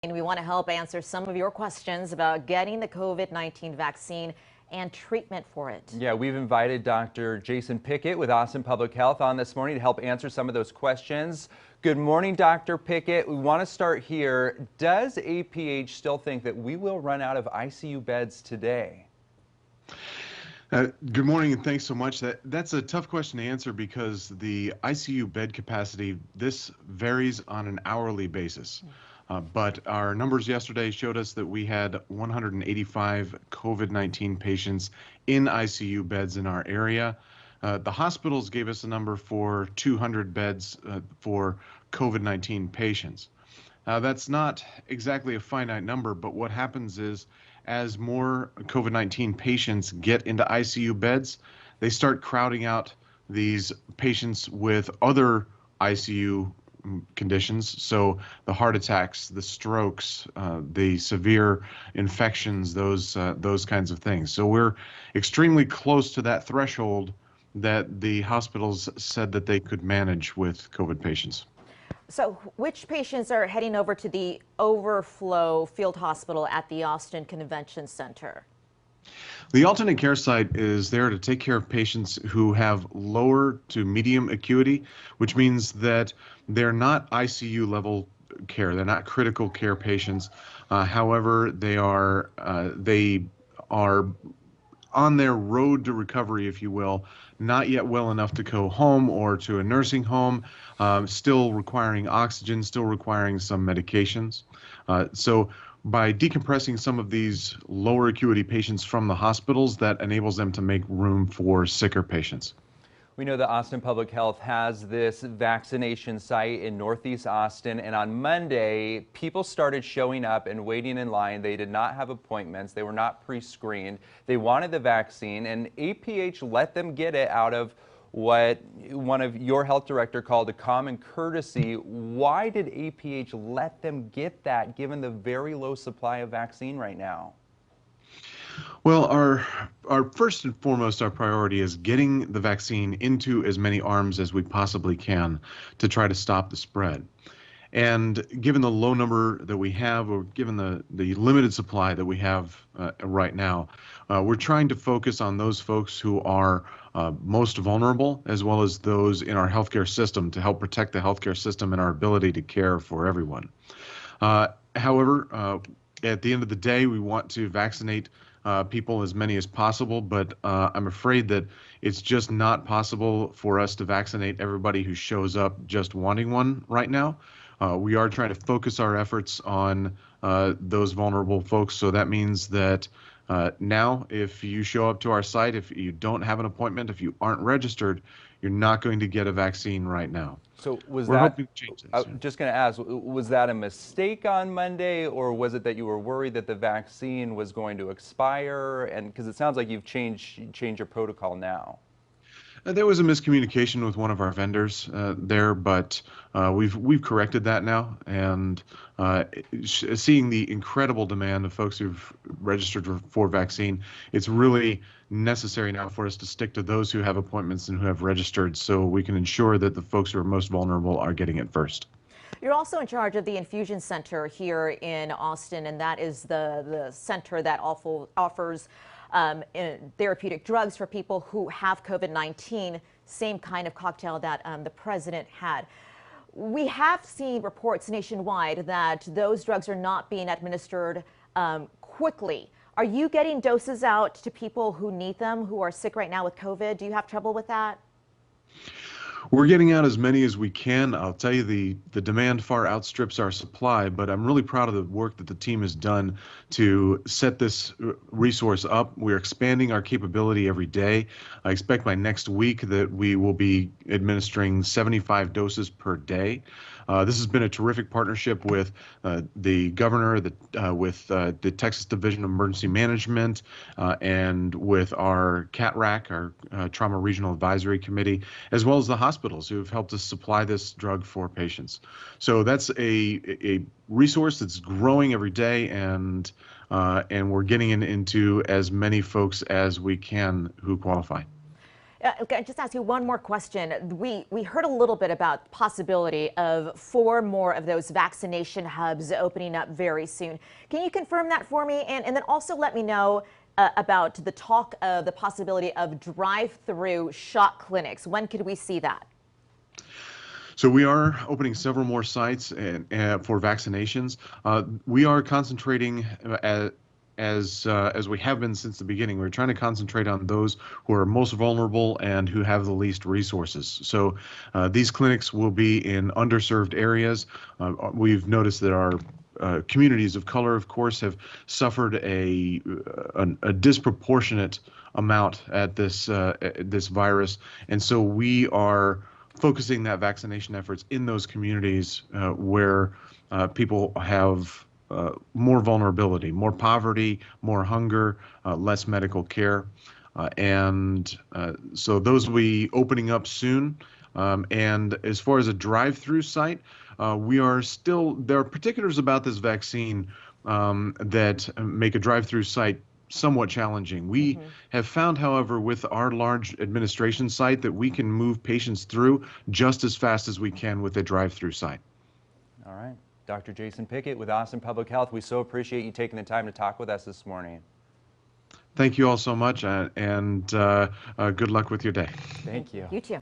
And we want to help answer some of your questions about getting the COVID-19 vaccine and treatment for it. Yeah, we've invited Dr. Jason Pickett with Austin Public Health on this morning to help answer some of those questions. Good morning, Dr. Pickett. We want to start here. Does APH still think that we will run out of ICU beds today? Good morning and thanks so much. That's a tough question to answer because the ICU bed capacity, this varies on an hourly basis. But our numbers yesterday showed us that we had 185 COVID-19 patients in ICU beds in our area. The hospitals gave us a number for 200 beds for COVID-19 patients. That's not exactly a finite number, but what happens is as more COVID-19 patients get into ICU beds, they start crowding out these patients with other ICU conditions. So the heart attacks, the strokes, the severe infections, those kinds of things. So we're extremely close to that threshold that the hospitals said that they could manage with COVID patients. So which patients are heading over to the overflow field hospital at the Austin Convention Center? The alternate care site is there to take care of patients who have lower to medium acuity, which means that they're not ICU level care. They're not critical care patients. However, they are on their road to recovery, if you will, not yet well enough to go home or to a nursing home, still requiring oxygen, still requiring some medications. So by decompressing some of these lower acuity patients from the hospitals, that enables them to make room for sicker patients. We know that Austin Public Health has this vaccination site in Northeast Austin, and on Monday, people started showing up and waiting in line. They did not have appointments. They were not pre-screened. They wanted the vaccine, and APH let them get it out of what one of your health director called a common courtesy. Why did APH let them get that, given the very low supply of vaccine right now? Well, our first and foremost, our priority is getting the vaccine into as many arms as we possibly can to try to stop the spread. And given the low number that we have, or given the limited supply that we have right now, we're trying to focus on those folks who are most vulnerable, as well as those in our healthcare system, to help protect the healthcare system and our ability to care for everyone. However, at the end of the day, we want to vaccinate people, as many as possible, but I'm afraid that it's just not possible for us to vaccinate everybody who shows up just wanting one right now. We are trying to focus our efforts on those vulnerable folks. So that means that now, if you show up to our site, if you don't have an appointment, if you aren't registered, you're not going to get a vaccine right now. So was We're hoping to change this. I'm just going to ask, was that a mistake on Monday, or was it that you were worried that the vaccine was going to expire? And because it sounds like you've changed your protocol now. There was a miscommunication with one of our vendors there, but we've corrected that now, and seeing the incredible demand of folks who've registered for vaccine, it's really necessary now for us to stick to those who have appointments and who have registered, so we can ensure that the folks who are most vulnerable are getting it first. You're also in charge of the Infusion Center here in Austin, and that is the center that offers therapeutic drugs for people who have COVID-19, same kind of cocktail that the president had. We have seen reports nationwide that those drugs are not being administered quickly. Are you getting doses out to people who need them, who are sick right now with COVID? Do you have trouble with that? We're getting out as many as we can. I'll tell you, the demand far outstrips our supply, but I'm really proud of the work that the team has done to set this resource up. We're expanding our capability every day. I expect by next week that we will be administering 75 doses per day. This has been a terrific partnership with the governor, with the Texas Division of Emergency Management, and with our CATRAC, our Trauma Regional Advisory Committee, as well as the hospitals who have helped us supply this drug for patients. So that's a resource that's growing every day, and we're getting into as many folks as we can who qualify. Can I just ask you one more question? We heard a little bit about the possibility of 4 more of those vaccination hubs opening up very soon. Can you confirm that for me? And then also let me know about the talk of the possibility of drive-through shot clinics. When could we see that? So we are opening several more sites for vaccinations. We are concentrating as we have been since the beginning. We're trying to concentrate on those who are most vulnerable and who have the least resources. So these clinics will be in underserved areas. We've noticed that our communities of color, of course, have suffered a disproportionate amount at this virus, and so we are focusing that vaccination efforts in those communities where people have more vulnerability, more poverty, more hunger, less medical care. So those will be opening up soon. And as far as a drive-through site, there are particulars about this vaccine that make a drive-through site somewhat challenging. We have found, however, with our large administration site that we can move patients through just as fast as we can with a drive-through site. All right. Dr. Jason Pickett with Austin Public Health, we so appreciate you taking the time to talk with us this morning. Thank you all so much, and good luck with your day. Thank you. You too.